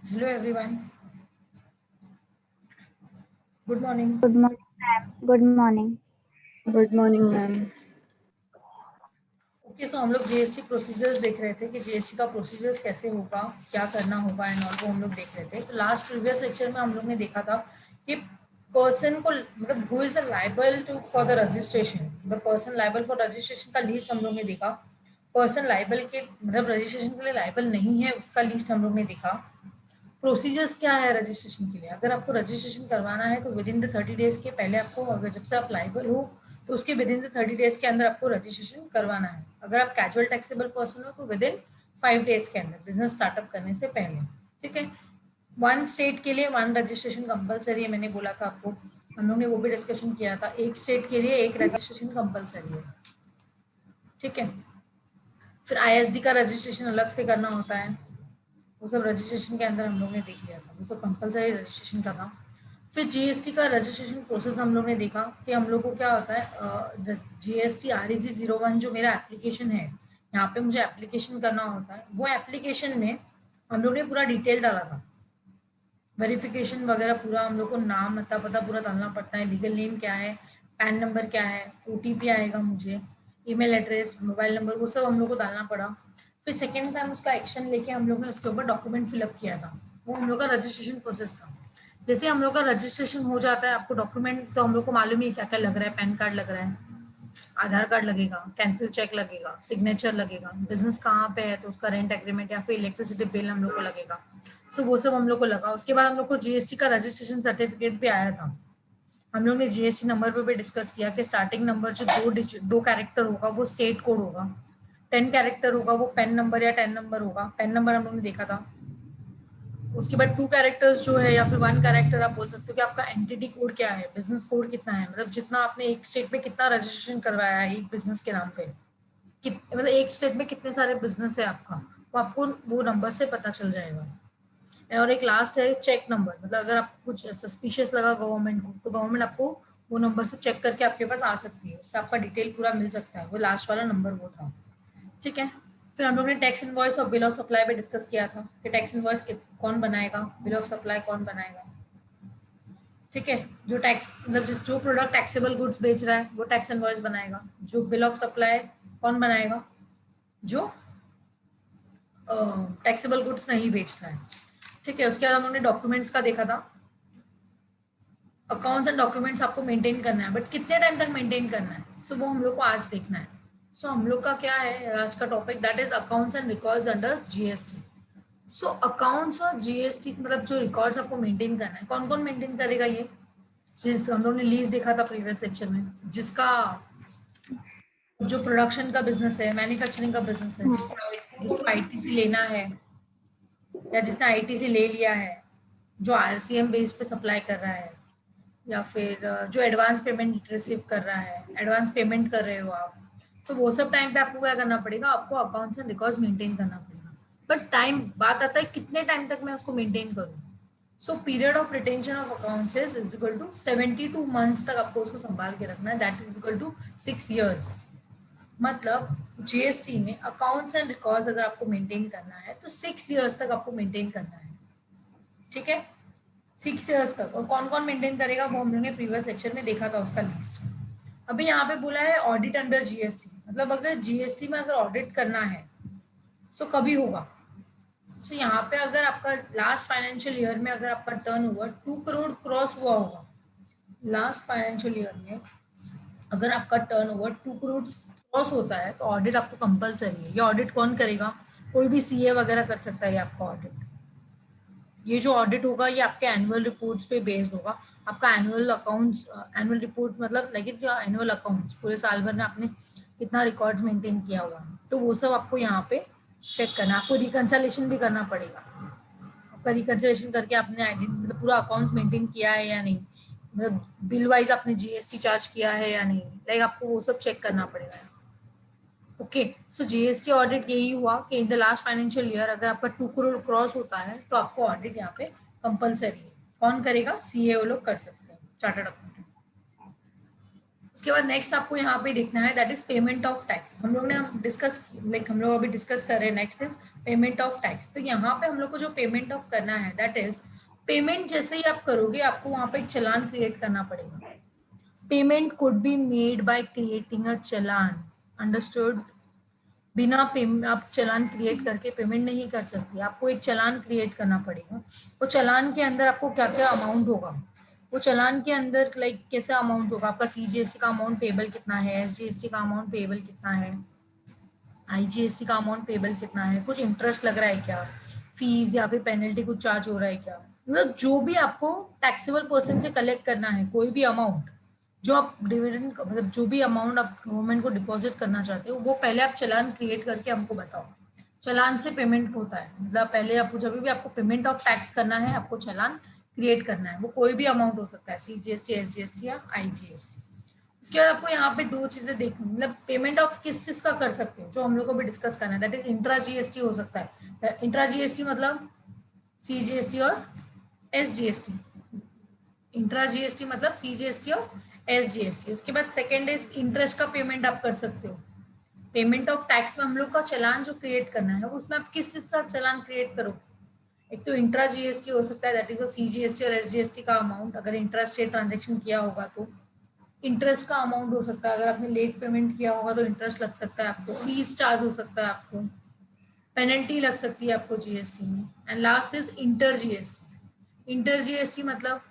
Hello everyone. Good morning. Good morning, ma'am. Good morning. Good morning ma'am. Okay, so हम लोग GST procedures देख रहे थे कि जीएसटी का प्रोसीजर्स कैसे होगा, क्या करना होगा एंड ऑल, वो हम लोग देख रहे थे। तो लास्ट प्रीवियस लेक्चर में हम लोग ने देखा था कि पर्सन को मतलब who is the liable to for the registration, the person liable for registration का लिस्ट हम लोग ने देखा। पर्सन लायबल के मतलब रजिस्ट्रेशन के लिए लायबल नहीं है उसका लिस्ट हम लोग ने देखा। प्रोसीजर्स क्या है रजिस्ट्रेशन के लिए, अगर आपको रजिस्ट्रेशन करवाना है तो विद इन द 30 डेज के पहले आपको, अगर जब से आप लाइबल हो तो उसके विद इन द 30 डेज के अंदर आपको रजिस्ट्रेशन करवाना है। अगर आप कैजुअल टैक्सेबल पर्सन हो तो विद इन 5 डेज के अंदर, बिजनेस स्टार्टअप करने से पहले। ठीक है, वन स्टेट के लिए वन रजिस्ट्रेशन कंपलसरी है, मैंने बोला था आपको, हम लोग ने वो भी डिस्कशन किया था। एक स्टेट के लिए एक रजिस्ट्रेशन कंपलसरी है। ठीक है, फिर आईएसडी का रजिस्ट्रेशन अलग से करना होता है, वो सब रजिस्ट्रेशन के अंदर हम लोग ने देख लिया था, वो सब कंपलसरी रजिस्ट्रेशन का था। फिर जीएसटी का रजिस्ट्रेशन प्रोसेस हम लोग ने देखा कि हम लोग को क्या होता है। जीएसटी REG 01 जो मेरा एप्लीकेशन है, यहाँ पे मुझे एप्लीकेशन करना होता है। वो एप्लीकेशन में हम लोग ने पूरा डिटेल डाला था, वेरिफिकेशन वगैरह पूरा, हम लोग को नाम अता पता पूरा डालना पड़ता है, लीगल नेम क्या है, पैन नंबर क्या है, OTP आएगा मुझे, ईमेल एड्रेस, मोबाइल नंबर, वो सब हम लोग को डालना पड़ा। फिर सेकेंड टाइम उसका एक्शन लेके हम लोग ने उसके ऊपर डॉक्यूमेंट फिलअप किया था, वो हम लोग का रजिस्ट्रेशन प्रोसेस था। जैसे हम लोग का रजिस्ट्रेशन हो जाता है, आपको डॉक्यूमेंट तो हम लोग को मालूम ही क्या क्या लग रहा है, पैन कार्ड लग रहा है, आधार कार्ड लगेगा, कैंसिल चेक लगेगा, सिग्नेचर लगेगा, बिजनेस कहाँ पे है तो उसका रेंट एग्रीमेंट या फिर इलेक्ट्रिसिटी बिल हम लोग को लगेगा। सो वो सब हम लोग को लगा। उसके बाद हम लोग को जीएसटी का रजिस्ट्रेशन सर्टिफिकेट भी आया था। हम लोग ने जीएसटी नंबर पे भी डिस्कस किया कि स्टार्टिंग नंबर जो दो कैरेक्टर होगा वो स्टेट कोड होगा, 10 कैरेक्टर होगा वो पेन नंबर या 10 नंबर होगा, पेन नंबर हम लोग ने देखा था। उसके बाद 2 कैरेक्टर्स जो है या फिर 1 कैरेक्टर आप बोल सकते हो कि आपका एंटिटी कोड क्या है, बिजनेस कोड कितना है, मतलब जितना आपने एक स्टेट में कितना रजिस्ट्रेशन करवाया है एक बिजनेस के नाम पे, मतलब एक स्टेट में कितने सारे बिजनेस है आपका, वो आपको वो नंबर से पता चल जाएगा। और एक लास्ट है चेक नंबर, मतलब अगर आपको कुछ सस्पिशियस लगा गवर्नमेंट को तो गवर्नमेंट आपको वो नंबर से चेक करके आपके पास आ सकती है, उससे आपका डिटेल पूरा मिल सकता है, वो लास्ट वाला नंबर वो था। ठीक है, फिर हम लोग ने टैक्स इनवॉइस और बिल ऑफ सप्लाई पे डिस्कस किया था कि टैक्स इनवॉइस कौन बनाएगा, बिल ऑफ सप्लाई कौन बनाएगा। ठीक है, जो टैक्स मतलब जो प्रोडक्ट टैक्सेबल गुड्स बेच रहा है वो टैक्स इनवॉइस बनाएगा, जो बिल ऑफ सप्लाई कौन बनाएगा, जो टैक्सेबल गुड्स नहीं बेच रहा है। ठीक है, उसके बाद हम लोगों ने डॉक्यूमेंट्स का देखा था। अकाउंट्स एंड डॉक्यूमेंट्स आपको मेंटेन करना है, बट कितने टाइम तक मेंटेन करना है, सो वो हम लोग को आज देखना है। सो हम लोग का क्या है आज का topic, that is accounts and records under GST. So accounts और जीएसटी मतलब जो रिकॉर्ड्स आपको मेंटेन करना है, कौन कौन मेंटेन करेगा ये, जिस हम लोग ने लीज देखा था प्रीवियस लेक्चर में, जिसका जो प्रोडक्शन का बिजनेस है, मैन्युफैक्चरिंग का बिजनेस है, जिसको आईटीसी लेना है या जिसने आईटीसी ले लिया है, जो आरसीएम बेस पे सप्लाई कर रहा है, या फिर जो एडवांस पेमेंट रिसीव कर रहा है, एडवांस पेमेंट कर रहे हो आप, तो वो सब टाइम पे आपको क्या करना पड़ेगा, आपको अकाउंट्स एंड रिकॉर्ड्स मेंटेन करना पड़ेगा। बट टाइम बात आता है कितने टाइम तक मैं उसको मेंटेन करूँ। So period of retention of accounts is equal to 72 months तक आपको उसको संभाल के रखना है, that is equal to 6 years। मतलब जीएसटी में अकाउंट्स एंड रिकॉर्ड्स अगर आपको मेंटेन करना है तो 6 years तक आपको मेंटेन करना है। ठीक है, 6 years तक। और कौन कौन मेंटेन करेगा वो हम लोग ने प्रीवियस लेक्चर में देखा था उसका लिस्ट। अभी यहाँ पे बोला है ऑडिट अंडर जीएसटी, मतलब अगर जीएसटी में अगर ऑडिट करना है तो कभी होगा। सो यहाँ पे अगर आपका लास्ट फाइनेंशियल ईयर में अगर आपका टर्नओवर 2 करोड़ क्रॉस हुआ होगा, लास्ट फाइनेंशियल ईयर में अगर आपका टर्नओवर 2 करोड़ क्रॉस होता है तो ऑडिट आपको कंपलसरी है। ये ऑडिट कौन करेगा, कोई भी सीए वगैरह कर सकता है ये आपका ऑडिट। ये जो ऑडिट होगा ये आपके एनुअल रिपोर्ट्स पे बेस्ड होगा। आपका एनुअल अकाउंट्स, एनुअल रिपोर्ट मतलब लाइक जो एनुअल अकाउंट्स पूरे साल भर में आपने कितना रिकॉर्ड्स मेंटेन किया हुआ है, तो वो सब आपको यहाँ पे चेक करना है। आपको रिकंसलेशन भी करना पड़ेगा, आपका रिकंसलेशन करके आपने मतलब पूरा अकाउंट मेंटेन किया है या नहीं, मतलब बिल वाइज आपने जीएसटी चार्ज किया है या नहीं, लाइक आपको वो सब चेक करना पड़ेगा। ओके, सो जीएसटी ऑडिट यही हुआ कि in the last financial year अगर आपका 2 करोड़ क्रॉस होता है तो आपको ऑडिट यहाँ पे कंपलसरी है। कौन करेगा, सीए वो लोग कर सकते हैं, चार्टर्ड अकाउंटेंट। उसके बाद नेक्स्ट आपको यहाँ पे देखना है that is payment of tax. हम लोग ने डिस्कस हम लोग अभी डिस्कस कर रहे हैं next is payment of tax. तो यहाँ पे हम लोग को जो पेमेंट ऑफ करना है दैट इज पेमेंट जैसे ही आप करोगे आपको वहां पे एक चलान क्रिएट करना पड़ेगा। Payment could be made by creating a challan, understood. बिना पेमेंट आप चलान क्रिएट करके पेमेंट नहीं कर सकती, आपको एक चलान क्रिएट करना पड़ेगा। वो चलान के अंदर आपको क्या क्या अमाउंट होगा, वो चलान के अंदर लाइक कैसा अमाउंट होगा, आपका सीजीएसटी का अमाउंट पेबल कितना है, एसजीएसटी का अमाउंट पेबल कितना है, आईजीएसटी का अमाउंट पेबल कितना है, कुछ इंटरेस्ट लग रहा है क्या, फीस या फिर पेनल्टी कुछ चार्ज हो रहा है क्या, मतलब जो भी आपको टैक्सेबल पर्सन से कलेक्ट करना है कोई भी अमाउंट, जो आप डिविडेंड मतलब जो भी अमाउंट आप गवर्नमेंट को डिपॉजिट करना चाहते हो वो पहले आप चलान क्रिएट करके हमको बताओ। चलान से पेमेंट होता है, मतलब पहले आपको जब भी आपको पेमेंट ऑफ टैक्स करना है आपको चलान क्रिएट करना है, वो कोई भी अमाउंट हो सकता है, सीजीएसटी, एसजीएसटी या आईजीएसटी। उसके बाद आपको यहाँ पे दो चीजें देखनी, मतलब पेमेंट ऑफ किस चीज का कर सकते हो जो हम लोग को भी डिस्कस करना है, दैट इज इंट्रा जीएसटी हो सकता है। इंट्रा जीएसटी मतलब सीजीएसटी और एसजीएसटी, इंट्रा जीएसटी मतलब सीजीएसटी और एसजीएसटी। उसके बाद सेकेंड इज इंटरेस्ट का पेमेंट आप कर सकते हो। पेमेंट ऑफ टैक्स में हम लोग का चलान जो क्रिएट करना है उसमें आप किस चीज का चलान क्रिएट करोगे, एक तो इंट्रा जीएसटी हो सकता है दैट इज सीजीएसटी और एसजीएसटी का अमाउंट, अगर इंट्रास्टेट ट्रांजेक्शन किया होगा तो इंटरेस्ट का अमाउंट हो सकता है, अगर आपने लेट पेमेंट किया होगा तो इंटरेस्ट लग सकता है आपको, फीस चार्ज हो सकता है आपको, पेनल्टी लग सकती है आपको जीएसटी में। And last is inter GST. Inter GST मतलब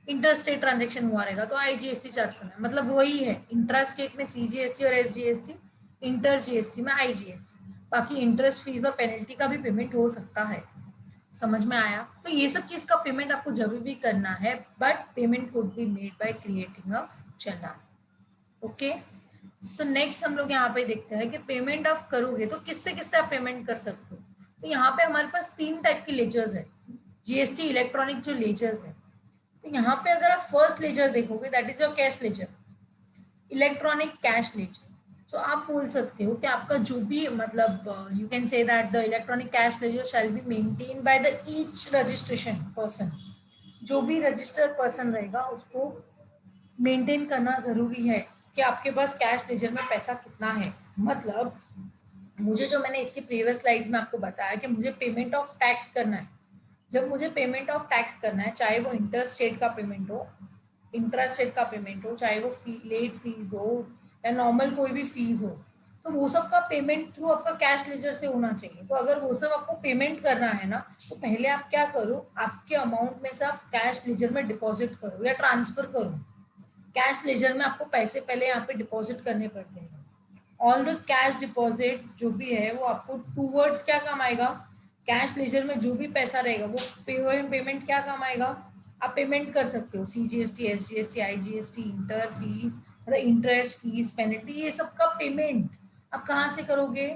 इंटर स्टेट ट्रांजेक्शन हुआ रहेगा तो आईजीएसटी चार्ज करना है, मतलब वही है इंट्रा स्टेट में सीजीएसटी और एसजीएसटी, इंटर जीएसटी में आईजीएसटी। बाकी इंटरेस्ट फीस और पेनल्टी का भी पेमेंट हो सकता है। समझ में आया? तो ये सब चीज का पेमेंट आपको जब भी करना है, but payment could be made by creating a challan. Okay, so next हम लोग यहाँ पे देखते हैं कि पेमेंट ऑफ करोगे तो किससे किससे आप पेमेंट कर सकते हो। तो यहाँ पे हमारे पास 3 टाइप की लेजर्स है, जीएसटी इलेक्ट्रॉनिक जो लेजर्स है। तो यहाँ पे अगर आप फर्स्ट लेजर देखोगे that is your cash ledger, electronic cash ledger. So आप बोल सकते हो कि आपका जो भी मतलब you can say that the electronic cash ledger shall be maintain by the each registration person. जो भी रजिस्टर्ड पर्सन रहेगा उसको मेंटेन करना जरूरी है कि आपके पास कैश लेजर में पैसा कितना है। मतलब मुझे जो मैंने इसकी प्रीवियस स्लाइड्स में आपको बताया कि मुझे पेमेंट ऑफ टैक्स करना है, जब मुझे पेमेंट ऑफ टैक्स करना है चाहे वो इंटर स्टेट का पेमेंट हो, इंट्रा स्टेट का पेमेंट हो, चाहे वो लेट फीस हो या नॉर्मल कोई भी फीस हो, तो वो सब का पेमेंट थ्रू आपका कैश लेजर से होना चाहिए। तो अगर वो सब आपको पेमेंट करना है ना तो पहले आप क्या करो, आपके अमाउंट में से आप कैश लेजर में डिपॉजिट करो या ट्रांसफर करो। कैश लेजर में आपको पैसे पहले यहाँ पे डिपॉजिट करने पड़ते हैं। ऑल द कैश डिपॉजिट जो भी है वो आपको टूवर्ड्स क्या काम आएगा, कैश लेजर में जो भी पैसा रहेगा वो पेमेंट क्या काम आएगा, आप पेमेंट कर सकते हो CGST, SGST, IGST, inter fees मतलब इंटरेस्ट फीस पेनल्टी, ये सब का पेमेंट आप कहाँ से करोगे,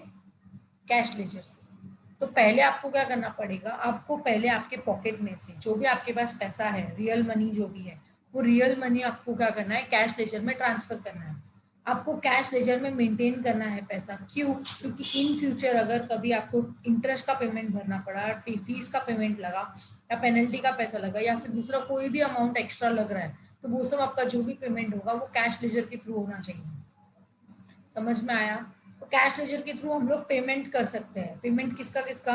कैश लेजर से। तो पहले आपको क्या करना पड़ेगा, आपको पहले आपके पॉकेट में से जो भी आपके पास पैसा है, रियल मनी जो भी है, वो रियल मनी आपको क्या करना है, कैश लेजर में ट्रांसफर करना है। आपको कैश लेजर में मेंटेन करना है पैसा, क्यों, क्योंकि इन फ्यूचर अगर कभी आपको इंटरेस्ट का पेमेंट भरना पड़ा, फीस का पेमेंट लगा या पेनल्टी का पैसा लगा या फिर दूसरा कोई भी अमाउंट एक्स्ट्रा लग रहा है, तो वो सब आपका जो भी पेमेंट होगा वो कैश लेजर के थ्रू होना चाहिए। समझ में आया? तो कैश लेजर के थ्रू हम लोग पेमेंट कर सकते हैं। पेमेंट किसका किसका,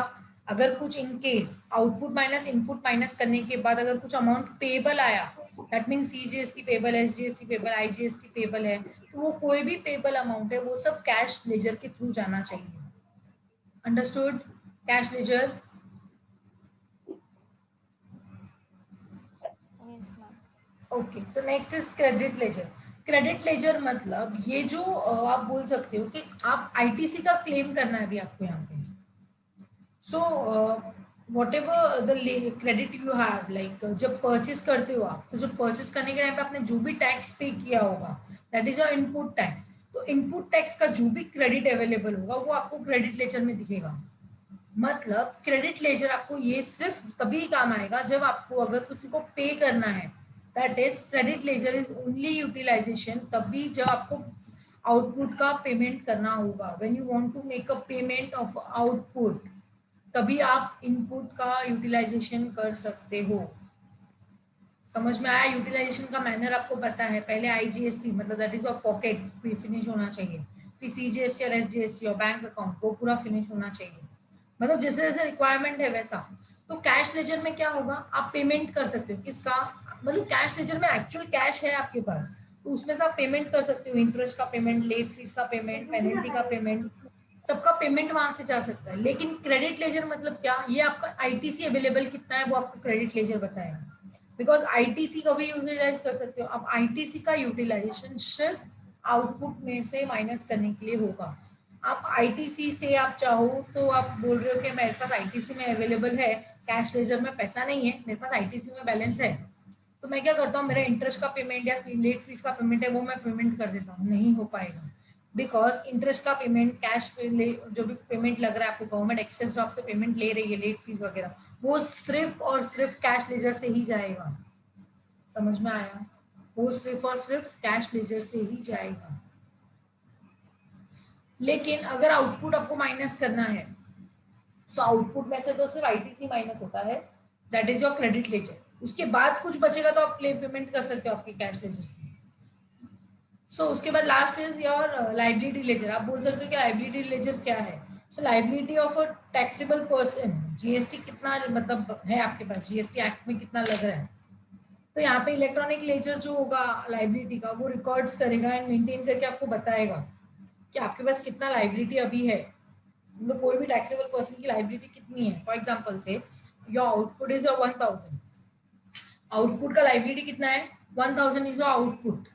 अगर कुछ in case output minus input minus करने के बाद अगर कुछ अमाउंट पेबल आया, that mean CGST payable, SGST payable, IGST payable है, तो वो कोई भी पेबल अमाउंट है वो सब कैश लेजर के थ्रू जाना चाहिए। Understood? Cash ledger. Okay, so next is credit laser. Credit ledger मतलब ये जो आप बोल सकते हो कि आप आईटीसी का क्लेम करना है अभी आपको यहाँ पे। So what ever the credit you have, like जब परचेस करते हो आप, तो जब परचेस करने के टाइम पे आपने जो भी टैक्स पे किया होगा that is your input tax, तो इनपुट टैक्स का जो भी क्रेडिट अवेलेबल होगा वो आपको क्रेडिट लेजर में दिखेगा। मतलब क्रेडिट लेजर आपको ये सिर्फ तभी काम आएगा जब आपको अगर किसी को पे करना है, that is credit ledger is only utilization तभी जब आपको आउटपुट का पेमेंट करना होगा। When you want to make a payment of output तभी आप इनपुट का यूटिलाइजेशन कर सकते हो। समझ में आया? यूटिलाइजेशन का मैनर आपको पता है, पहले आईजीएसटी मतलब that is your pocket finish होना चाहिए, फिर सीजीएसटी और एसजीएसटी और बैंक अकाउंट वो पूरा फिनिश होना चाहिए, मतलब जैसे जैसे रिक्वायरमेंट है वैसा। तो कैश लेजर में क्या होगा, आप पेमेंट कर सकते हो किसका, मतलब कैश लेजर में एक्चुअल कैश है आपके पास, तो उसमें से आप पेमेंट कर सकते हो, इंटरेस्ट का पेमेंट, लेट फीस का पेमेंट, पेनल्टी का पेमेंट, सबका पेमेंट वहां से जा सकता है। लेकिन क्रेडिट लेजर मतलब क्या, ये आपका आईटीसी अवेलेबल कितना है वो आपको क्रेडिट लेजर बताएगा, बिकॉज आईटीसी को भी यूटिलाइज कर सकते हो। अब आईटीसी का यूटिलाइजेशन सिर्फ आउटपुट में से माइनस करने के लिए होगा। आप आईटीसी से आप चाहो तो आप बोल रहे हो कि मेरे पास आईटीसी में अवेलेबल है, कैश लेजर में पैसा नहीं है, मेरे पास आईटीसी में बैलेंस है, तो मैं क्या करता हूँ, मेरा इंटरेस्ट का पेमेंट या लेट फीस का पेमेंट है वो मैं पेमेंट कर देता हूँ, नहीं हो पाएगा। बिकॉज इंटरेस्ट का पेमेंट, कैश जो भी पेमेंट लग रहा है आपको, गवर्नमेंट एक्सेस जो आपसे पेमेंट ले रही है, लेट फीस वगैरह, वो सिर्फ और सिर्फ कैश लेजर से ही जाएगा। समझ में आया? वो सिर्फ और सिर्फ कैश लेजर से ही जाएगा। लेकिन अगर आउटपुट आपको माइनस करना है, तो आउटपुट में से तो सिर्फ आईटीसी माइनस होता है, that is your credit laser. उसके बाद कुछ बचेगा तो आप पेमेंट कर सकते हो आपके कैश लेजर से। सो उसके बाद last is your liability ledger. आप बोल सकते हो कि लाइबिलिटी लेजर क्या है। So liability of a taxable person, GST कितना मतलब है आपके पास, जीएसटी एक्ट में कितना लग रहा है, तो यहाँ पे इलेक्ट्रॉनिक लेजर जो होगा लाइबिलिटी का, वो रिकॉर्ड्स करेगा एंड मेंटेन करके आपको बताएगा कि आपके पास कितना लाइबिलिटी अभी है, मतलब कोई भी टैक्सेबल पर्सन की लाइबिलिटी कितनी है। फॉर एग्जांपल से your output is your 1000, output का लाइबिलिटी कितना है, 1000 इज योर आउटपुट।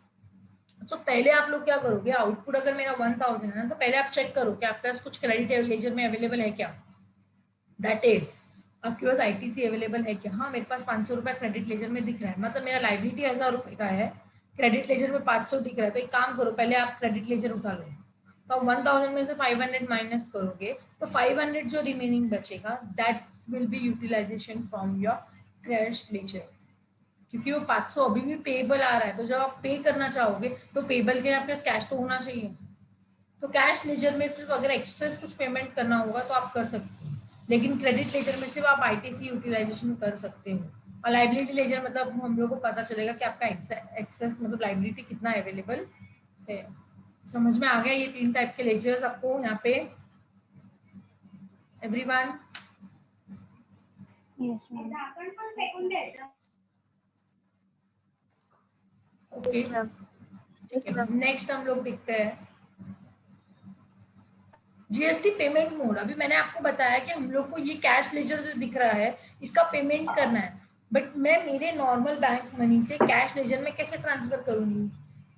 तो पहले आप लोग क्या करोगे, आउटपुट अगर मेरा 1000 है ना, तो पहले आप चेक करो कि आपके पास कुछ क्रेडिट लेजर में अवेलेबल है क्या, दैट इज आपके पास आईटीसी अवेलेबल है क्या। हाँ, मेरे पास 500 रुपया क्रेडिट लेजर में दिख रहा है, मतलब मेरा लाइबिलिटी 1000 रुपये का है, क्रेडिट लेजर में 500 दिख रहा है, तो एक काम करो, पहले आप क्रेडिट लेजर उठा लो, तो आप 1000 में से 500 माइनस करोगे, तो 500 जो रिमेनिंग बचेगा that will be utilization from your cash ledger, क्योंकि वो 500 अभी भी पेबल आ रहा है, तो जब आप पे करना चाहोगे तो पेबल के लिए आपके पास कैश तो होना चाहिए। तो कैश लेजर में सिर्फ अगर एक्स्ट्रा कुछ पेमेंट करना होगा तो आप कर सकते हो, लेकिन क्रेडिट लेजर में सिर्फ आप आईटीसी यूटिलाइजेशन कर सकते हो। और लाइबिलिटी लेजर मतलब हम लोग को पता चलेगा कि आपका एक्सेस मतलब लाइबिलिटी कितना अवेलेबल है। समझ में आ गया? ये 3 टाइप के लेजर्स आपको यहाँ पे, एवरीवन? Yes, ma'am. ओके, ठीक है। नेक्स्ट हम लोग देखते हैं जीएसटी पेमेंट मोड। अभी मैंने आपको बताया कि हम लोग को ये कैश लेजर जो दिख रहा है इसका पेमेंट करना है, बट मैं मेरे नॉर्मल बैंक मनी से कैश लेजर में कैसे ट्रांसफर करूंगी,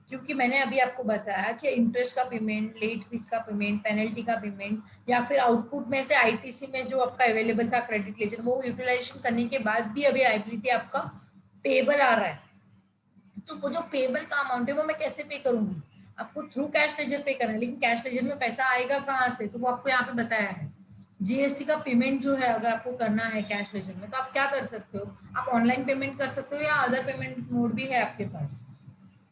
क्योंकि मैंने अभी आपको बताया कि इंटरेस्ट का पेमेंट, लेट फीस का पेमेंट, पेनल्टी का पेमेंट, या फिर आउटपुट में से आईटीसी में जो आपका अवेलेबल था क्रेडिट लेजर, वो यूटिलाइजेशन करने के बाद भी अभी लायबिलिटी आपका पेबल आ रहा है, तो वो जो पेबल का अमाउंट है वो मैं कैसे पे करूंगी, आपको थ्रू कैश लेजर पे करना है, लेकिन कैश लेजर में पैसा आएगा कहाँ से, तो वो आपको यहाँ पे बताया है। जीएसटी का पेमेंट जो है अगर आपको करना है कैश लेजर में, तो आप क्या कर सकते हो, आप ऑनलाइन पेमेंट कर सकते हो या अदर पेमेंट मोड भी है आपके पास।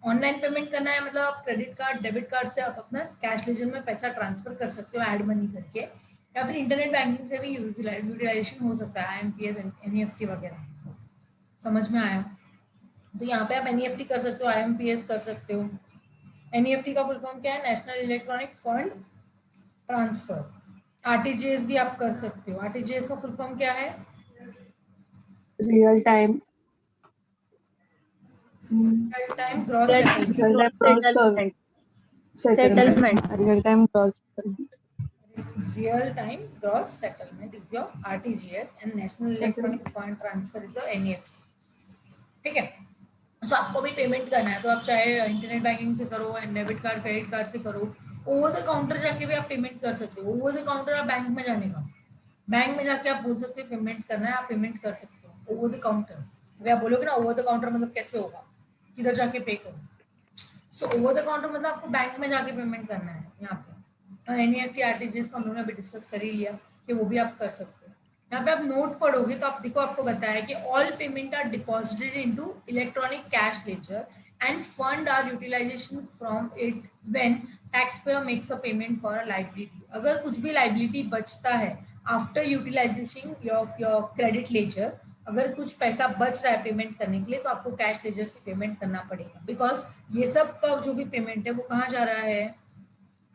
ऑनलाइन पेमेंट करना है मतलब आप क्रेडिट कार्ड, डेबिट कार्ड से आप अपना कैश लेजर में पैसा ट्रांसफर कर सकते हो ऐड मनी करके, या फिर इंटरनेट बैंकिंग से भी यूटिलाइजेशन हो सकता है, आईएमपीएस, एनईएफटी वगैरह। समझ में आया? तो यहाँ पे आप एनईएफटी कर सकते हो, आईएमपीएस कर सकते हो। एनईएफटी का फुल फॉर्म क्या है, national electronic fund transfer. RTGS भी आप कर सकते हो। आरटीजीएस का फुल फॉर्म क्या है, Real time. Real time gross settlement. Real time gross settlement. Real time gross settlement. Real time gross settlement is your RTGS and National Electronic Fund Transfer is your NEFT. ठीक है, तो आपको भी payment करना है तो आप चाहे इंटरनेट बैंकिंग से करो, डेबिट कार्ड, क्रेडिट कार्ड से करो, ओवर द काउंटर जाके भी आप पेमेंट कर सकते हो। ओवर द काउंटर आप बैंक में जाने का, बैंक में जाके आप बोल सकते हो पेमेंट करना है, आप पेमेंट कर सकते हो ओवर द काउंटर। अभी आप बोलोगे ना ओवर द काउंटर मतलब कैसे होगा, किधर जाके पे करो। सो ओवर द काउंटर मतलब आपको बैंक में जाके पेमेंट करना है यहाँ पे। और एनईएफटी, आरटीजीएस तो हम लोगों ने अभी डिस्कस कर ही लिया कि वो भी आप कर सकते हो। यहाँ पे आप नोट पढ़ोगे तो आप देखो, आपको बताया कि all payment are deposited into electronic cash ledger and fund are utilization from it when tax payer makes a payment for a liability. अगर कुछ भी लायबिलिटी बचता है after utilization of your credit ledger, अगर कुछ पैसा बच रहा है पेमेंट करने के लिए तो आपको कैश लेजर से पेमेंट करना पड़ेगा, बिकॉज ये सब का जो भी पेमेंट है वो कहाँ जा रहा है,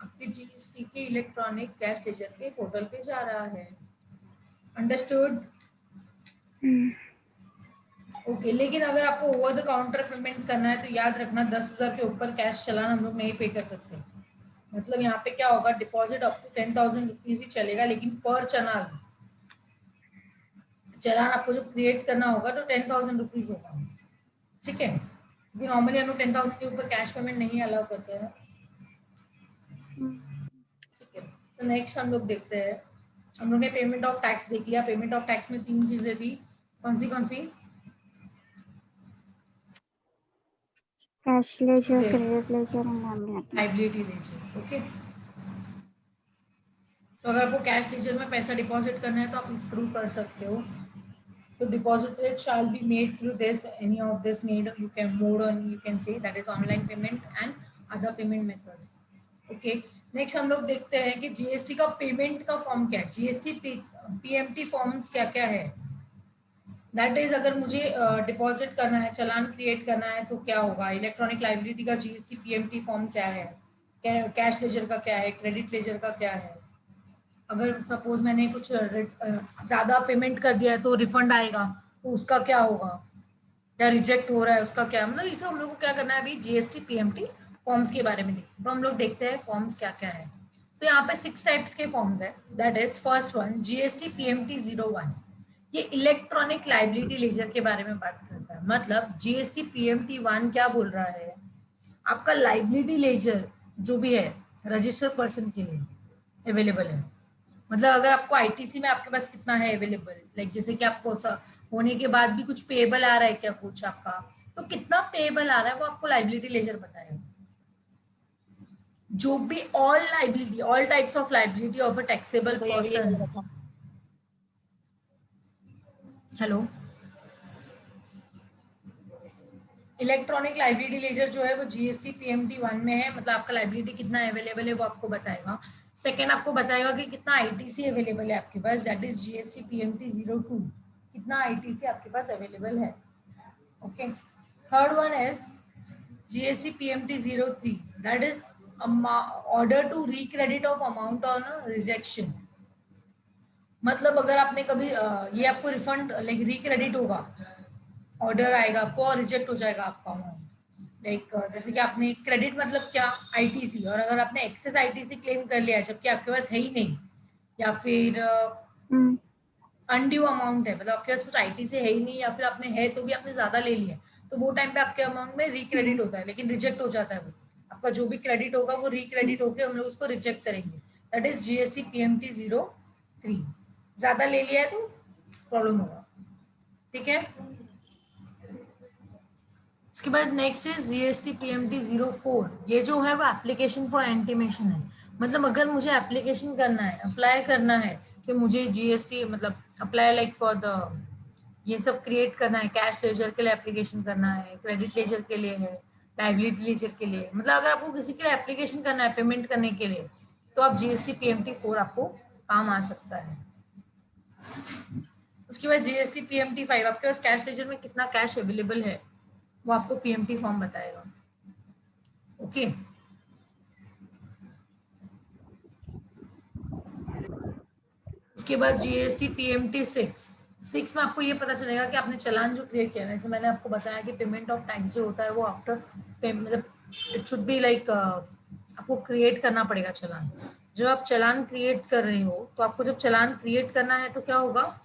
आपके जीएसटी के इलेक्ट्रॉनिक कैश लेजर के पोर्टल पे जा रहा है। अंडरस्टूड? ओके, लेकिन अगर आपको ओवर द काउंटर पेमेंट करना है तो याद रखना 10,000 के ऊपर कैश चलान हम लोग नहीं पे कर सकते। मतलब यहाँ पे क्या होगा, डिपॉजिट अप टू 10,000 रुपीज ही चलेगा, लेकिन पर चलान आपको जो क्रिएट करना होगा तो 10,000 रुपीज होगा। ठीक है, क्योंकि नॉर्मली हम लोग 10,000 के ऊपर कैश पेमेंट नहीं अलाउ करते हैं। ठीक है, तो नेक्स्ट हम लोग देखते हैं, हम लोग ने पेमेंट ऑफ टैक्स देख लिया। पेमेंट ऑफ टैक्स में 3 चीजें थी, कौन सी कैश लेजर, चीजें? Credit ledger and liability ledger. Okay, तो अगर आपको कैश लेजर में पैसा डिपॉजिट करना है तो आप इस थ्रू कर सकते हो। तो deposit shall be made through this, any of this made, you can mode on, you can say that is online payment and other payment method. Okay, next हम लोग देखते हैं कि जीएसटी का पेमेंट का फॉर्म क्या है, जीएसटी पीएमटी फॉर्म्स क्या क्या है। दैट इज, अगर मुझे डिपॉजिट करना है, चालान क्रिएट करना है तो क्या होगा, इलेक्ट्रॉनिक लाइबिलिटी का जीएसटी पीएमटी फॉर्म क्या है, कैश लेजर का क्या है, क्रेडिट लेजर का क्या है। अगर सपोज मैंने कुछ ज्यादा पेमेंट कर दिया है तो रिफंड आएगा, तो उसका क्या होगा, या रिजेक्ट हो रहा है उसका क्या, मतलब इसे हम लोग को क्या करना है अभी, जीएसटी पीएमटी फॉर्म्स के बारे में देखते, तो हम लोग देखते हैं फॉर्म्स क्या क्या है। तो यहाँ पे 6 टाइप्स के फॉर्म्स है। That is first one GST PMT 01, ये इलेक्ट्रॉनिक लाइबिलिटी लेजर के बारे में बात करता है। मतलब जीएसटी पीएमटी 1 क्या बोल रहा है, आपका लाइबिलिटी लेजर जो भी है रजिस्टर्ड पर्सन के लिए अवेलेबल है। मतलब अगर आपको आईटीसी में आपके पास कितना है अवेलेबल, लाइक जैसे कि आपको होने के बाद भी कुछ पेएबल आ रहा है क्या, कुछ आपका तो कितना पेएबल आ रहा है वो आपको लाइबिलिटी लेजर बताएगा। जो भी all liability, all types of liability of a taxable person. Hello, electronic liability ledger जो है वो जीएसटी पीएमटी 1 में है, मतलब आपका लाइबिलिटी कितना अवेलेबल है वो आपको बताएगा। सेकेंड आपको बताएगा कि कितना आईटीसी अवेलेबल है आपके पास, दैट इज जीएसटी पीएमटी 02, कितना आईटीसी आपके पास अवेलेबल है। Okay, third one is GST PMT 03, that is order to recredit of amount on rejection. मतलब अगर आपने कभी ये आपको रिफंड लाइक रिक्रेडिट होगा, ऑर्डर आएगा आपको और रिजेक्ट हो जाएगा आपका अमाउंट, लाइक जैसे कि आपने क्रेडिट मतलब क्या, आईटीसी, और अगर आपने एक्सेस आईटीसी क्लेम कर लिया जबकि आपके पास है ही नहीं, या फिर अनड्यू अमाउंट है, मतलब आपके पास कुछ आईटीसी है ही नहीं, या फिर आपने है तो भी आपने ज्यादा ले लिया, तो वो टाइम पे आपके अमाउंट में रिक्रेडिट होता है, लेकिन रिजेक्ट हो जाता है वो आपका जो भी क्रेडिट होगा वो रिक्रेडिट होकर हम लोग उसको रिजेक्ट करेंगे। दैट इज जीएसटी पीएमटी 03, ज्यादा ले लिया है तो प्रॉब्लम होगा। ठीक है, उसके बाद नेक्स्ट इज जीएसटी पीएमटी 04, ये जो है वो एप्लीकेशन फॉर इंटीमेशन है। मतलब अगर मुझे एप्लीकेशन करना है, अप्लाई करना है कि मुझे जीएसटी मतलब अप्लाई लाइक फॉर द ये सब क्रिएट करना है, कैश लेजर के लिए एप्लीकेशन करना है, क्रेडिट लेजर के लिए है, लाइबिलिटी लेजर के लिए, मतलब अगर आपको किसी के लिए एप्लीकेशन करना है पेमेंट करने के लिए तो आप जीएसटी पीएमटी 4 आपको काम आ सकता है। उसके बाद जीएसटी पीएमटी 5, आपके पास कैश लेजर में कितना कैश अवेलेबल है वो आपको पीएमटी फॉर्म बताएगा। ओके, उसके बाद जीएसटी पीएमटी 6 में आपको ये पता चलेगा कि आपने चालान जो क्रिएट किया है, वैसे मैंने आपको बताया कि पेमेंट ऑफ टैक्स जो होता है वो आफ्टर मतलब इट शुड बी लाइक आपको क्रिएट करना पड़ेगा चालान। जब आप चालान क्रिएट कर रहे हो तो आपको जब चालान क्रिएट करना है तो क्या होगा,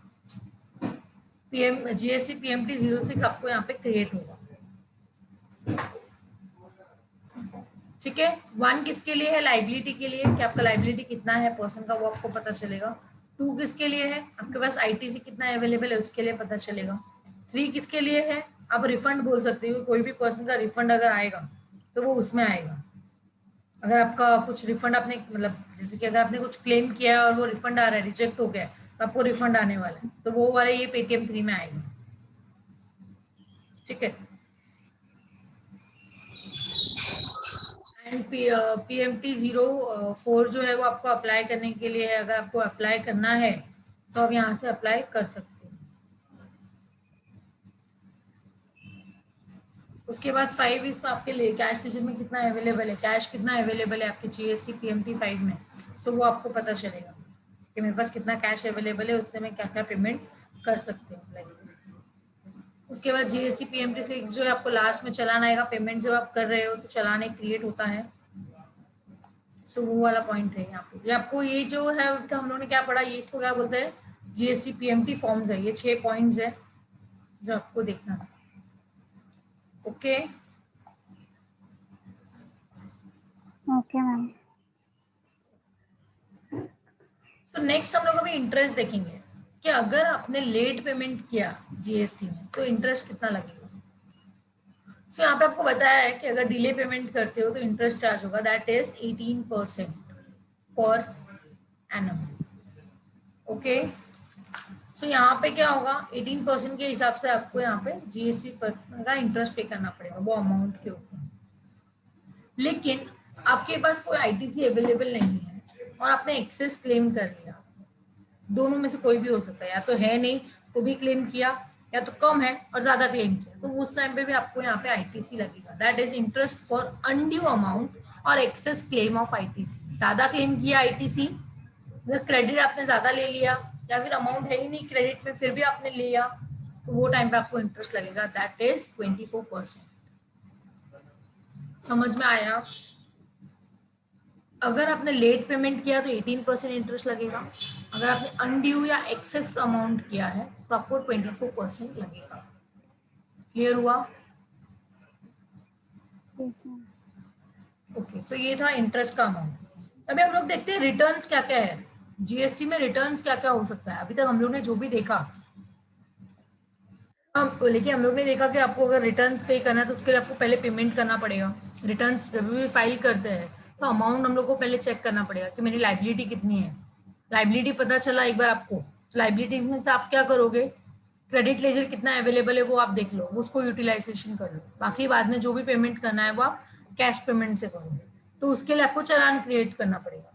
जीएसटी पीएमटी 06 आपको यहाँ पे क्रिएट होगा। ठीक है, 1 किसके लिए है, लाइबिलिटी के लिए कि आपका लाइबिलिटी कितना है पर्सन का वो आपको पता चलेगा। 2 किसके लिए है, आपके पास आईटीसी कितना अवेलेबल है उसके लिए पता चलेगा। 3 किसके लिए है, आप रिफंड बोल सकते हो, कोई भी पर्सन का रिफंड अगर आएगा तो वो उसमें आएगा। अगर आपका कुछ रिफंड आपने मतलब जैसे कि अगर आपने कुछ क्लेम किया है और वो रिफंड आ रहा है, रिजेक्ट हो गया तो आपको रिफंड आने वाला है, तो वो वाला ये पेटीएम 3 में आएगा। ठीक है, एंड पीएमटी 04 जो है वो आपको अप्लाई करने के लिए है। अगर आपको अप्लाई करना है तो आप यहाँ से अप्लाई कर सकते हैं। उसके बाद 5 इसमें आपके लिए कैश लेजर में कितना अवेलेबल है, कैश कितना अवेलेबल है आपके जीएसटी पीएमटी 5 में, सो वो आपको पता चलेगा कि मेरे पास कितना कैश अवेलेबल है, उससे मैं क्या क्या पेमेंट कर सकती हूँ। उसके बाद जीएसटी पीएमटी 6 जो है आपको लास्ट में चलान आएगा, पेमेंट जब आप कर रहे हो तो चलान एक क्रिएट होता है, सो वो वाला पॉइंट है यहाँ पे। ये आपको ये जो है तो हम लोगों ने क्या पढ़ा, ये इसको क्या बोलते हैं, जीएसटी पीएमटी फॉर्म्स है, ये 6 पॉइंट्स है जो आपको देखना है। Okay okay ma'am. So next हम लोग अभी इंटरेस्ट देखेंगे कि अगर आपने लेट पेमेंट किया जीएसटी में तो इंटरेस्ट कितना लगेगा। सो यहाँ पे आपको बताया है कि अगर डिले पेमेंट करते हो तो इंटरेस्ट चार्ज होगा, that is 18% per annum. Okay so यहाँ पे क्या होगा, 18% के हिसाब से आपको यहाँ पे जीएसटी पर का इंटरेस्ट पे करना पड़ेगा वो अमाउंट के ऊपर। लेकिन आपके पास कोई आईटीसी अवेलेबल नहीं है और आपने एक्सेस क्लेम कर लिया, दोनों में से कोई भी हो सकता है, या तो है नहीं तो भी क्लेम किया, या तो कम है और ज्यादा क्लेम किया, तो उस टाइम पे भी आपको यहाँ पे आईटीसी लगेगा, that is interest for undue amount और एक्सेस क्लेम ऑफ आईटीसी। ज्यादा क्लेम किया आईटीसी, क्रेडिट आपने ज्यादा ले लिया या फिर अमाउंट है ही नहीं क्रेडिट में फिर भी आपने लिया, तो वो टाइम पे आपको इंटरेस्ट लगेगा, दैट इज 24%। समझ में आया? अगर आपने लेट पेमेंट किया तो 18% इंटरेस्ट लगेगा, अगर आपने अनड्यू या एक्सेस अमाउंट किया है तो आपको 24% लगेगा। क्लियर हुआ? Yes ma'am. ओके सो ये था इंटरेस्ट का अमाउंट। अभी हम लोग देखते हैं रिटर्न्स क्या क्या है, जीएसटी में रिटर्न्स क्या क्या हो सकता है। अभी तक हम लोग ने जो भी देखा, लेकिन हम लोग ने देखा कि आपको अगर रिटर्न्स पे करना है तो उसके लिए आपको पहले पेमेंट करना पड़ेगा। रिटर्न्स जब भी फाइल करते हैं तो अमाउंट हम लोग को पहले चेक करना पड़ेगा कि मेरी लाइबिलिटी कितनी है। लाइबिलिटी पता चला एक बार आपको, लाइबिलिटी में से आप क्या करोगे, क्रेडिट लेजर कितना अवेलेबल है वो आप देख लो, उसको यूटिलाइजेशन कर लो, बाकी बाद में जो भी पेमेंट करना है वो आप कैश पेमेंट से करो। तो उसके लिए आपको चालान क्रिएट करना पड़ेगा,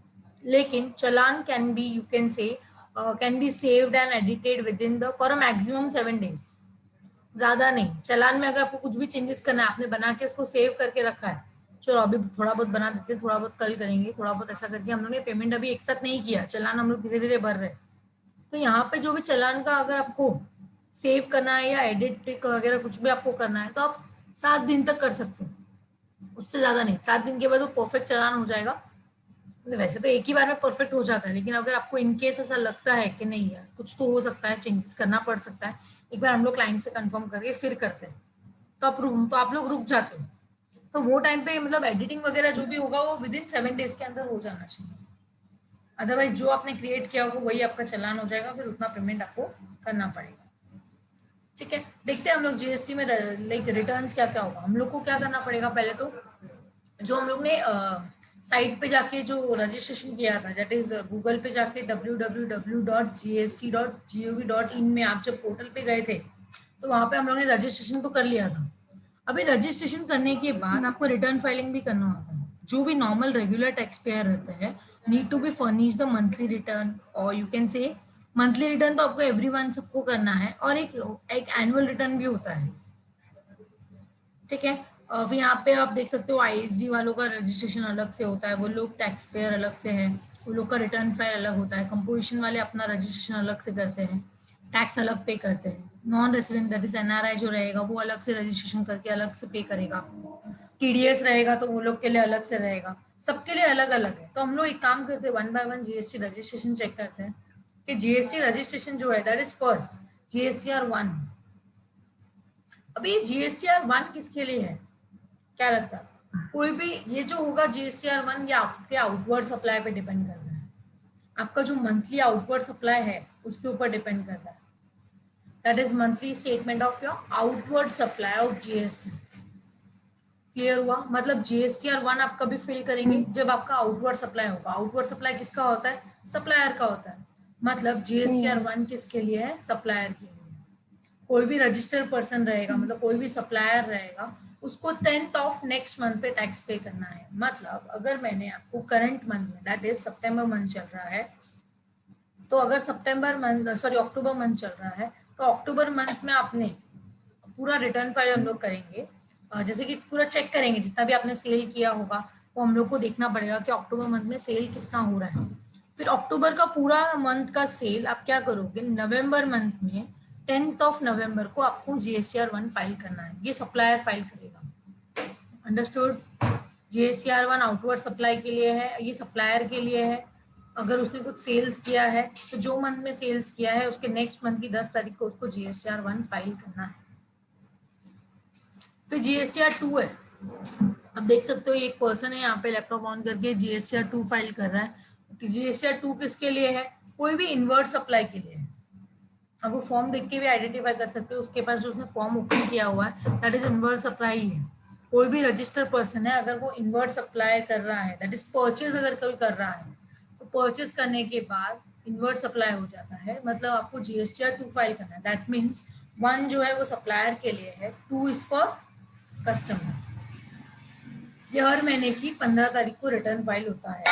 लेकिन challan can be you can say can be saved and edited within the for a maximum 7 days, ज्यादा नहीं। चालान में अगर आपको कुछ भी चेंजेस करना है, आपने बना के उसको सेव करके रखा है, चलो अभी थोड़ा बहुत बना देते, थोड़ा बहुत कल करेंगे, थोड़ा बहुत ऐसा करके हम लोग ने पेमेंट अभी एक साथ नहीं किया, चालान हम लोग धीरे धीरे भर रहे हैं, तो यहाँ पे जो भी चालान का अगर आपको सेव करना है या एडिट वगैरह कुछ भी आपको करना है तो आप 7 दिन तक कर सकते हो, उससे ज्यादा नहीं। 7 दिन के बाद वो परफेक्ट चालान हो जाएगा। वैसे तो एक ही बार में परफेक्ट हो जाता है, लेकिन अगर आपको इनकेस ऐसा लगता है कि नहीं यार कुछ तो हो सकता है, चेंजेस करना पड़ सकता है, एक बार हम लोग क्लाइंट से कंफर्म करके फिर करते हैं, तो आप लोग रुक जाते हो, तो वो टाइम पे मतलब एडिटिंग वगैरह जो भी होगा वो विद इन 7 days के अंदर हो जाना चाहिए। अदरवाइज जो आपने क्रिएट किया होगा वही आपका चालान हो जाएगा, फिर उतना पेमेंट आपको करना पड़ेगा। ठीक है, देखते हैं हम लोग जीएसटी में लाइक रिटर्न्स क्या क्या होगा। हम लोग को क्या करना पड़ेगा, पहले तो जो हम लोग ने साइट पे जाके जो रजिस्ट्रेशन किया था, दैट इज गूगल पे जाके www.gst.gov.in में आप जब पोर्टल पे गए थे तो वहां पे हम लोग ने रजिस्ट्रेशन तो कर लिया था। अभी रजिस्ट्रेशन करने के बाद आपको रिटर्न फाइलिंग भी करना होता है। जो भी नॉर्मल रेगुलर टैक्स पेयर रहते हैं need to be furnish the monthly return, और you can say monthly return तो आपको एवरीवन सबको करना है, और एक एनुअल रिटर्न भी होता है। ठीक है, फिर यहाँ पे आप देख सकते हो आईएसडी वालों का रजिस्ट्रेशन अलग से होता है, वो लोग टैक्स पेयर अलग से है, वो लोग का रिटर्न फाइल अलग होता है। कंपोजिशन वाले अपना रजिस्ट्रेशन अलग से करते हैं, टैक्स अलग पे करते हैं। Non resident that is NRI जो रहेगा वो अलग से रजिस्ट्रेशन करके अलग से पे करेगा। टीडीएस रहेगा तो वो लोग के लिए अलग से रहेगा, सबके लिए अलग अलग है। तो हम लोग एक काम करते हैं, 1 by 1 जीएसटी रजिस्ट्रेशन चेक करते हैं कि जीएसटी रजिस्ट्रेशन जो है दैट इज फर्स्ट GSTR 1। अभी GSTR 1 किसके लिए है, क्या लगता है? कोई भी ये जो होगा GSTR 1 ये आपके आउटवर्ड सप्लाई पे डिपेंड करता है, आपका जो मंथली आउटवर्ड सप्लाई है उसके ऊपर डिपेंड करता है। That is monthly statement of your outward supply of GST. Clear हुआ? मतलब GSTR 1 आप कभी फिल करेंगे जब आपका आउटवर्ड सप्लाई होगा। आउटवर्ड सप्लाई किसका होता है, सप्लायर का होता है। मतलब GSTR 1 किसके लिए है, सप्लायर के लिए। कोई भी रजिस्टर्ड पर्सन रहेगा, मतलब कोई भी सप्लायर रहेगा, उसको 10th ऑफ नेक्स्ट मंथ पे टैक्स पे करना है। मतलब अगर मैंने आपको करंट मंथ में दैट इज सितंबर मंथ चल रहा है, तो अगर अक्टूबर मंथ चल रहा है तो अक्टूबर मंथ में आपने पूरा रिटर्न फाइल हम लोग करेंगे, जैसे कि पूरा चेक करेंगे जितना भी आपने सेल किया होगा वो हम लोग को देखना पड़ेगा कि अक्टूबर मंथ में सेल कितना हो रहा है। फिर अक्टूबर का पूरा मंथ का सेल आप क्या करोगे, नवंबर मंथ में 10th ऑफ नवंबर को आपको GSTR1 फाइल करना है। ये सप्लायर फाइल करेगा, अंडरस्टूड। GSTR1 आउटवर्ड सप्लाई के लिए है, ये सप्लायर के लिए है। अगर उसने कुछ सेल्स किया है तो जो मंथ में सेल्स किया है उसके नेक्स्ट मंथ की 10 तारीख को उसको GSTR1 फाइल करना है। फिर GSTR2 है। अब देख सकते हो एक पर्सन है यहाँ पे लैपटॉप ऑन करके GSTR2 फाइल कर रहा है। GSTR2 किसके लिए है, कोई भी इनवर्ट सप्लाई के लिए है। अब वो फॉर्म देख के भी आइडेंटिफाई कर सकते हो उसके पास जो उसने फॉर्म ओपन किया हुआ है दैट इज इनवर्ट सप्लाई है। कोई भी रजिस्टर्ड पर्सन है अगर वो इनवर्ट सप्लाई कर रहा है दैट इज परचेज अगर कोई कर रहा है तो परचेज करने के बाद इनवर्ट सप्लाई हो जाता है, मतलब आपको GSTR2 फाइल करना है। दैट मीन्स 1 जो है वो सप्लायर के लिए है, 2 इज फॉर कस्टमर। ये हर महीने की 15 तारीख को रिटर्न फाइल होता है,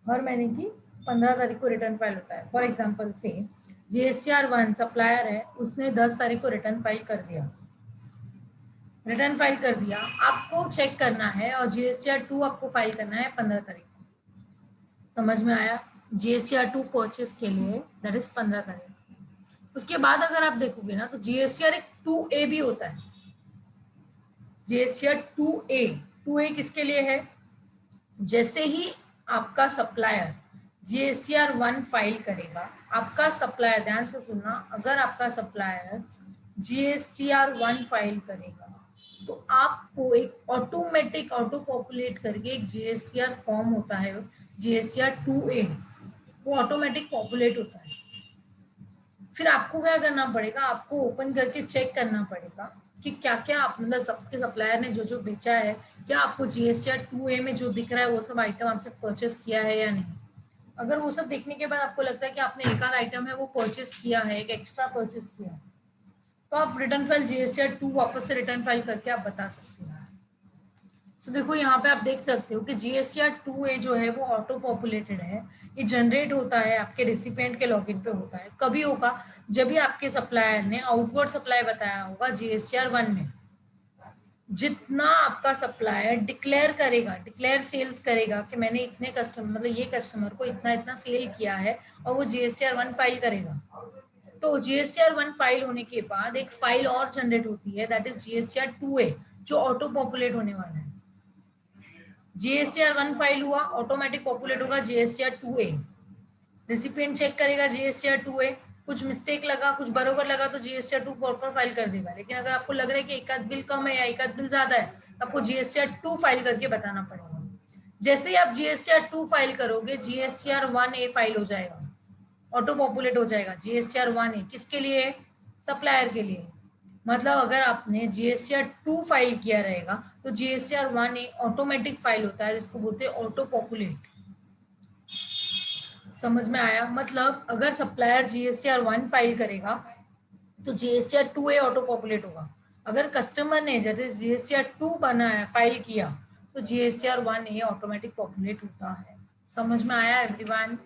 हर महीने की 15 तारीख को रिटर्न फाइल होता है। फॉर एग्जाम्पल से GSTR1 सप्लायर है, उसने 10 तारीख को रिटर्न फाइल कर दिया, रिटर्न फाइल कर दिया, आपको चेक करना है और GSTR2 आपको फाइल करना है 15 तारीख को। समझ में आया? GSTR2 परचेज के लिए दैट इज 15 तारीख। उसके बाद अगर आप देखोगे ना तो GSTR2A भी होता है। GSTR2A 2A किसके लिए है, जैसे ही आपका सप्लायर GSTR1 फाइल करेगा, आपका सप्लायर, ध्यान से सुनना, अगर आपका सप्लायर GSTR1 फाइल करेगा तो आपको एक ऑटोमेटिक ऑटो पॉपुलेट करके एक GSTR फॉर्म होता है GSTR2A, वो ऑटोमेटिक पॉपुलेट होता है। फिर आपको क्या करना पड़ेगा, आपको ओपन करके चेक करना पड़ेगा कि क्या क्या आप मतलब सबके सप्लायर ने जो जो बेचा है क्या आपको GSTR2A में जो दिख रहा है वो सब आइटम आपसे परचेस किया है या नहीं। अगर वो सब देखने के बाद आपको लगता है कि आपने एक आध आइटम है वो परचेस किया है, एक एक्स्ट्रा परचेस किया है, तो आप रिटर्न फाइल GSTR2 वापस से रिटर्न फाइल करके आप बता सकते हैं। तो देखो यहाँ पे आप देख सकते हो कि GSTR2A जो है वो ऑटो पॉपुलेटेड है, ये जनरेट होता है आपके रेसिपिएंट के लॉगिन पे होता है। कभी होगा जब भी आपके सप्लायर ने आउटवर्ड सप्लाई बताया होगा GSTR1 में। जितना आपका सप्लायर डिक्लेयर करेगा, डिक्लेयर सेल्स करेगा कि मैंने इतने कस्टमर मतलब ये कस्टमर को इतना इतना सेल किया है और वो GSTR1 फाइल करेगा, तो GSTR1 फाइल होने के बाद एक फाइल और जनरेट होती है दैट इज GSTR2A जो ऑटो पॉपुलेट होने वाला है। GSTR1 फाइल हुआ, ऑटोमेटिक पॉपुलेट होगा GSTR2A, रेसिपिएंट चेक करेगा GSTR2A, कुछ मिस्टेक लगा कुछ बरोबर लगा तो GSTR2 प्रॉपर फाइल कर देगा। लेकिन अगर आपको लग रहा है कि एक आध बिल कम है या एक आध बिल ज्यादा है तो आपको GSTR2 फाइल करके बताना पड़ेगा। जैसे ही आप GSTR2 फाइल करोगे GSTR1A फाइल हो जाएगा, ऑटो पॉपुलेट हो जाएगा। GSTR1A किसके लिए, सप्लायर के लिए। मतलब अगर आपने GSTR2 फाइल किया रहेगा तो GSTR1A ऑटोमेटिक फाइल होता है जिसको बोलते हैं ऑटो पॉपुलेट। समझ में आया? मतलब अगर सप्लायर GSTR1 फाइल करेगा तो GSTR2A ऑटो पॉपुलेट होगा। अगर कस्टमर ने जैसे GSTR2 बनाया फाइल किया तो GSTR1A ऑटोमेटिक पॉपुलेट होता है। समझ में आया everyone?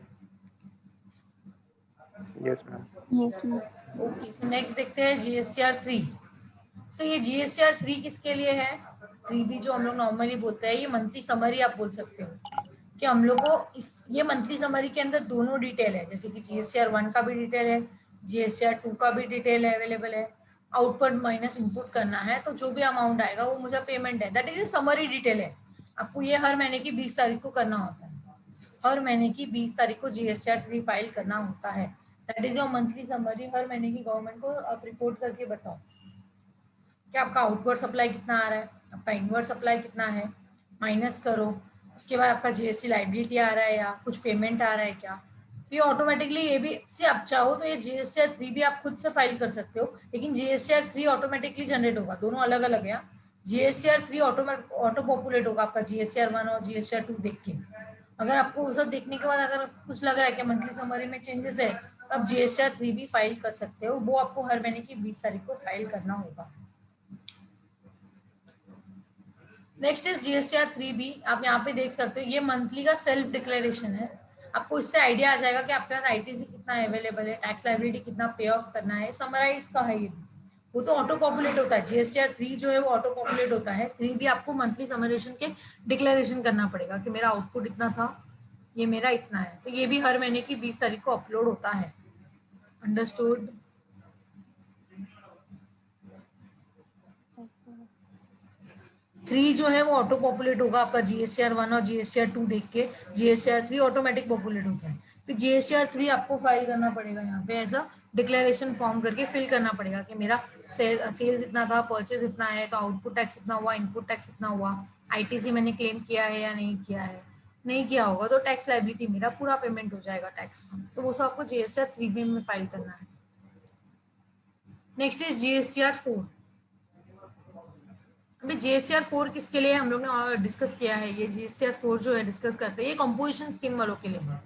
Yes ma'am. Yes, ma'am. Okay, so next देखते हैं GSTR3। सो ये GSTR3 किसके लिए है, 3B जो हम लोग नॉर्मली बोलते हैं, ये मंथली समरी आप बोल सकते हो कि हम लोग को इस ये मंथली समरी के अंदर दोनों डिटेल है, जैसे कि GSTR1 का भी डिटेल है, GSTR2 का भी डिटेल है, अवेलेबल है। आउटपुट माइनस इनपुट करना है तो जो भी अमाउंट आएगा वो मुझे पेमेंट है, that is a summary detail है। आपको ये हर महीने की 20 तारीख को करना होता है, हर महीने की 20 तारीख को GSTR3 फाइल करना होता है। That is your monthly summary. हर महीने की गवर्नमेंट को आप रिपोर्ट करके बताओ कि आपका आउटवर्ड सप्लाई कितना आ रहा है, आपका इनवर्ड सप्लाई कितना है, माइनस करो। उसके बाद आपका GST लाइबिलिटी आ रहा है या कुछ पेमेंट आ रहा है क्या, तो ये ऑटोमेटिकली ये भी से आप चाहो तो ये GSTR3 भी आप खुद से फाइल कर सकते हो, लेकिन GSTR3 ऑटोमेटिकली जनरेट होगा, दोनों अलग अलग है। GSTR3 ऑटो पॉपुलेट होगा आपका GSTR1 और GSTR2 देख के। अगर आपको वो सब देखने के बाद अगर कुछ लग रहा है कि मंथली समरी में चेंजेस है तो आप GSTR3 भी फाइल कर सकते हो, वो आपको हर महीने की 20 तारीख को फाइल करना होगा। Next is GSTR3B। आप यहाँ पे देख सकते हो ये मंथली का सेल्फ डिक्लेरेशन है। आपको इससे आइडिया आ जाएगा कि आपके पास ITC कितना अवेलेबल है, टैक्स लाइबिलिटी कितना पे ऑफ करना है, समराइज का है ये भी। वो तो ऑटो पॉपुलेट होता है। जीएसटीआर 3 जो है वो ऑटो पॉपुलेट होता है। 3 भी आपको मंथली समराइजेशन के डिक्लेरेशन करना पड़ेगा कि मेरा आउटपुट इतना था, ये मेरा इतना है। तो ये भी हर महीने की 20 तारीख को अपलोड होता है। अंडरस्टूड? 3 जो है वो ऑटो पॉपुलेट होगा आपका जीएसटीआर 1 और जीएसटीआर 2 देख के। जीएसटीआर 3 ऑटोमेटिक पॉपुलेट होता है। फिर जीएसटीआर 3 आपको फाइल करना पड़ेगा यहाँ पे एज अ डिक्लेरेशन फॉर्म करके फिल करना पड़ेगा कि मेरा सेल्स इतना था, परचेज इतना है, तो आउटपुट टैक्स इतना हुआ, इनपुट टैक्स इतना हुआ, आईटीसी मैंने क्लेम किया है या नहीं किया है। नहीं किया होगा तो टैक्स लायबिलिटी मेरा पूरा पेमेंट हो जाएगा टैक्स का। तो वो सब आपको जीएसटीआर 3 में फाइल करना है। Next is GSTR 4। अभी जीएसटीआर 4 किसके लिए हम लोग ने डिस्कस किया है? ये जीएसटीआर 4 जो है डिस्कस करते हैं, ये कंपोजिशन स्कीम वालों के लिए है।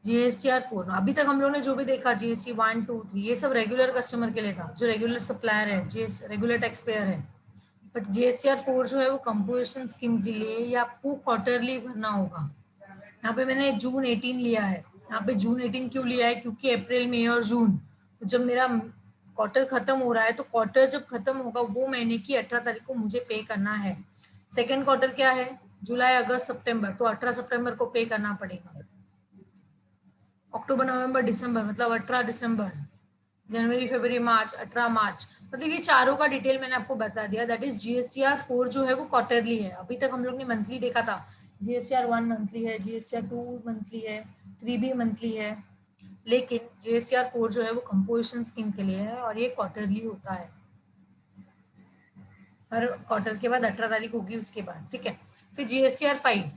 जीएसटीआर 4 अभी तक हम लोग ने जो भी देखा जीएसटी 1, 2, 3 ये सब रेगुलर कस्टमर के लिए था, जो रेगुलर सप्लायर है, जीएस रेगुलर टैक्स पेयर है। बट जीएसटीआर 4 जो है वो कंपोजिशन स्कीम के लिए, ये आपको क्वार्टरली भरना होगा। यहाँ पे मैंने जून 18 लिया है। यहाँ पे जून 18 क्यों लिया है? क्योंकि अप्रैल, मई और जून तो जब मेरा क्वार्टर खत्म हो रहा है, तो क्वार्टर जब खत्म होगा वो महीने की 18 तारीख को मुझे पे करना है। सेकेंड क्वार्टर क्या है? जुलाई, अगस्त, सितंबर, तो 18 सितंबर को पे करना पड़ेगा। अक्टूबर, नवंबर, दिसंबर मतलब 18 दिसंबर, जनवरी, फरवरी, मार्च 18 मार्च, मतलब ये चारों का डिटेल मैंने आपको बता दिया। दैट इज जीएसटीआर 4 जो है वो क्वार्टरली है। अभी तक हम लोग ने मंथली देखा था। जीएसटीआर 1 मंथली है, जीएसटीआर 2 मंथली है, 3 भी मंथली है, लेकिन जीएसटीआर 4 जो है वो कंपोजिशन स्कीम के लिए है और ये क्वार्टरली होता है। हर क्वार्टर के बाद 18 तारीख होगी उसके बाद, ठीक है। फिर जीएसटीआर 5,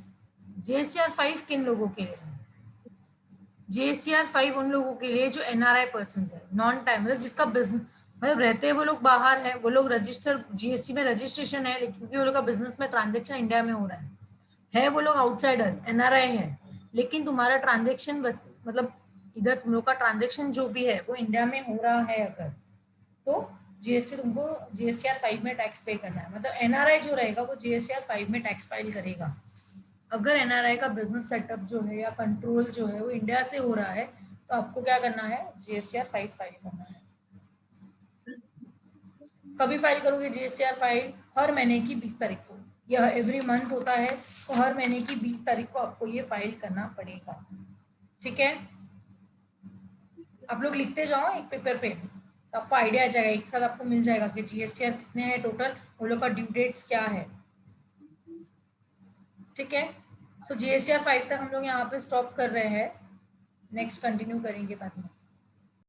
जीएसटीआर 5 किन लोगों के लिए है? जीएसटीआर 5 उन लोगों के लिए जो एनआरआई पर्सन है, नॉन टाइम, मतलब जिसका बिजनेस, मतलब रहते हैं वो लोग बाहर है, वो लोग रजिस्टर जीएसटी में रजिस्ट्रेशन है, लेकिन क्योंकि वो लोग का बिजनेस में ट्रांजेक्शन इंडिया में हो रहा है वो लोग आउटसाइडर्स एनआरआई है, लेकिन तुम्हारा ट्रांजेक्शन बस मतलब इधर तुम लोग का ट्रांजेक्शन जो भी है वो इंडिया में हो रहा है अगर, तो जीएसटी तुमको जीएसटीआर 5 में टैक्स पे करना है। मतलब एनआरआई जो रहेगा वो जीएसटीआर 5 में टैक्स फाइल करेगा। अगर एनआरआई का बिजनेस सेटअप जो है या कंट्रोल जो है वो इंडिया से हो रहा है, तो आपको क्या करना है? जीएसटीआर 5 फाइल करना है। कभी फाइल करोगे जीएसटीआर 5? हर महीने की 20 तारीख को। यह एवरी मंथ होता है, तो हर महीने की 20 तारीख को आपको ये फाइल करना पड़ेगा, ठीक है। आप लोग लिखते जाओ एक पेपर पे, तो आपको आइडिया आ जाएगा, एक साथ आपको मिल जाएगा कि जीएसटीआर कितने हैं टोटल, वो लोग का ड्यू डेट्स क्या है, ठीक है। तो जीएसटीआर 5 तक हम लोग यहाँ पे स्टॉप कर रहे हैं, नेक्स्ट कंटिन्यू करेंगे बाद में।